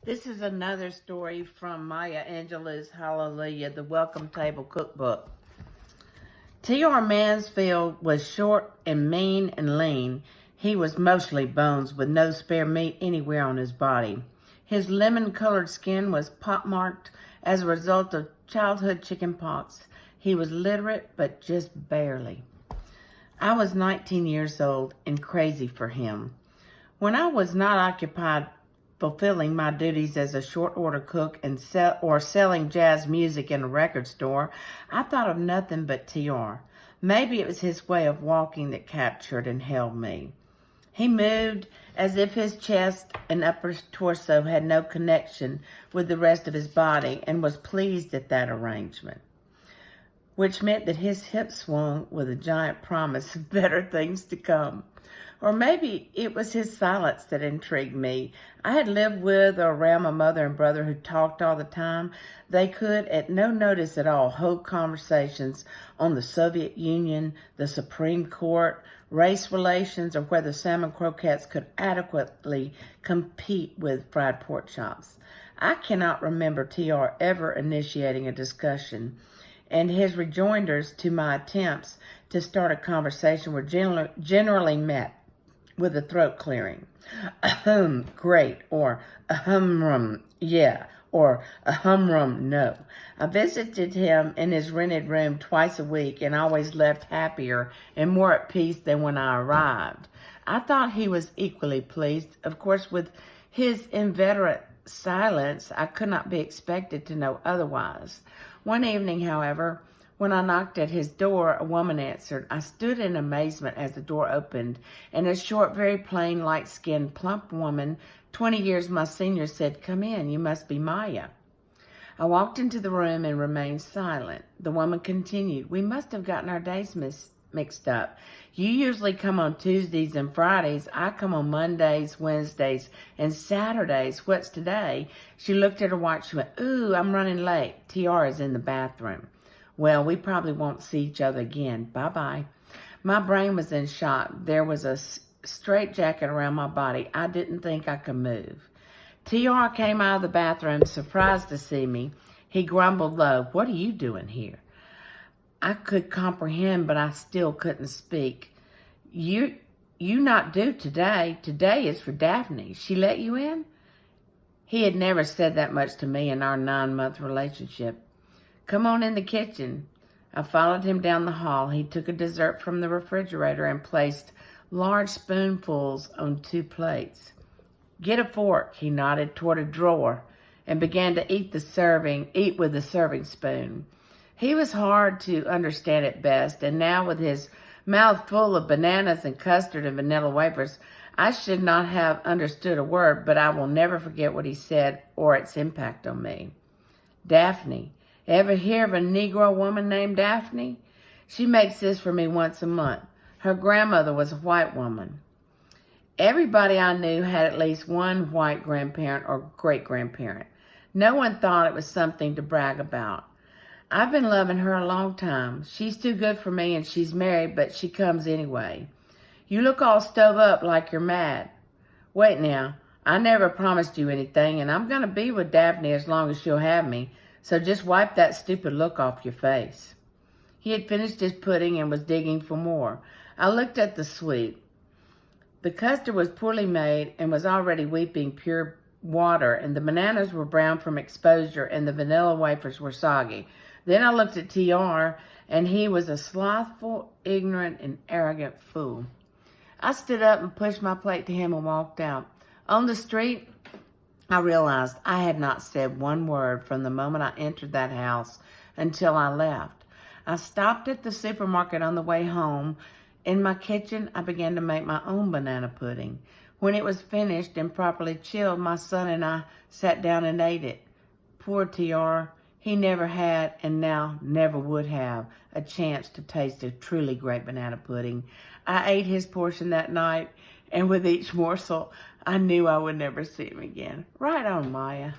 This is another story from Maya Angelou's Hallelujah, the Welcome Table Cookbook. T.R. Mansfield was short and mean and lean. He was mostly bones with no spare meat anywhere on his body. His lemon-colored skin was pockmarked as a result of childhood chicken pox. He was literate, but just barely. I was 19 years old and crazy for him. When I was not occupied fulfilling my duties as a short-order cook and selling jazz music in a record store, I thought of nothing but T.R. Maybe it was his way of walking that captured and held me. He moved as if his chest and upper torso had no connection with the rest of his body and was pleased at that arrangement, which meant that his hips swung with a giant promise of better things to come. Or maybe it was his silence that intrigued me. I had lived with or around my mother and brother who talked all the time. They could, at no notice at all, hold conversations on the Soviet Union, the Supreme Court, race relations, or whether salmon croquettes could adequately compete with fried pork chops. I cannot remember T.R. ever initiating a discussion, and his rejoinders to my attempts to start a conversation were generally met with a throat clearing. Ahem, great, or ahem, yeah, or ahem, no. I visited him in his rented room twice a week and always left happier and more at peace than when I arrived. I thought he was equally pleased. Of course, with his inveterate silence, I could not be expected to know otherwise. One evening, however, when I knocked at his door, a woman answered. I stood in amazement as the door opened, and a short, very plain, light-skinned, plump woman, 20 years my senior, said, "Come in, you must be Maya." I walked into the room and remained silent. The woman continued, "We must have gotten our days mixed up. You usually come on Tuesdays and Fridays. I come on Mondays, Wednesdays, and Saturdays. What's today?" She looked at her watch. She went, "Ooh, I'm running late. T.R. is in the bathroom." "Well, we probably won't see each other again. Bye-bye." My brain was in shock. There was a straitjacket around my body. I didn't think I could move. T.R. came out of the bathroom, surprised to see me. He grumbled low, "What are you doing here?" I could comprehend, but I still couldn't speak. You not due today. Today is for Daphne. She let you in?" He had never said that much to me in our 9-month relationship. "Come on in the kitchen." I followed him down the hall. He took a dessert from the refrigerator and placed large spoonfuls on 2 plates. "Get a fork," he nodded toward a drawer, and began to eat with the serving spoon. He was hard to understand at best, and now with his mouth full of bananas and custard and vanilla wafers, I should not have understood a word, but I will never forget what he said or its impact on me. "Daphne. Ever hear of a Negro woman named Daphne? She makes this for me once a month. Her grandmother was a white woman." Everybody I knew had at least one white grandparent or great-grandparent. No one thought it was something to brag about. I've been loving her a long time. She's too good for me and she's married, but she comes anyway. "You look all stove up like you're mad." "Wait now, I never promised you anything, and I'm going to be with Daphne as long as she'll have me. So just wipe that stupid look off your face." He had finished his pudding and was digging for more. I looked at the sweet. The custard was poorly made and was already weeping pure water, and the bananas were brown from exposure, and the vanilla wafers were soggy. Then I looked at T.R., and he was a slothful, ignorant, and arrogant fool. I stood up and pushed my plate to him and walked out. On the street, I realized I had not said one word from the moment I entered that house until I left. I stopped at the supermarket on the way home. In my kitchen, I began to make my own banana pudding. When it was finished and properly chilled, my son and I sat down and ate it. Poor T.R., he never had and now never would have a chance to taste a truly great banana pudding. I ate his portion that night, and with each morsel, I knew I would never see him again. Right on, Maya.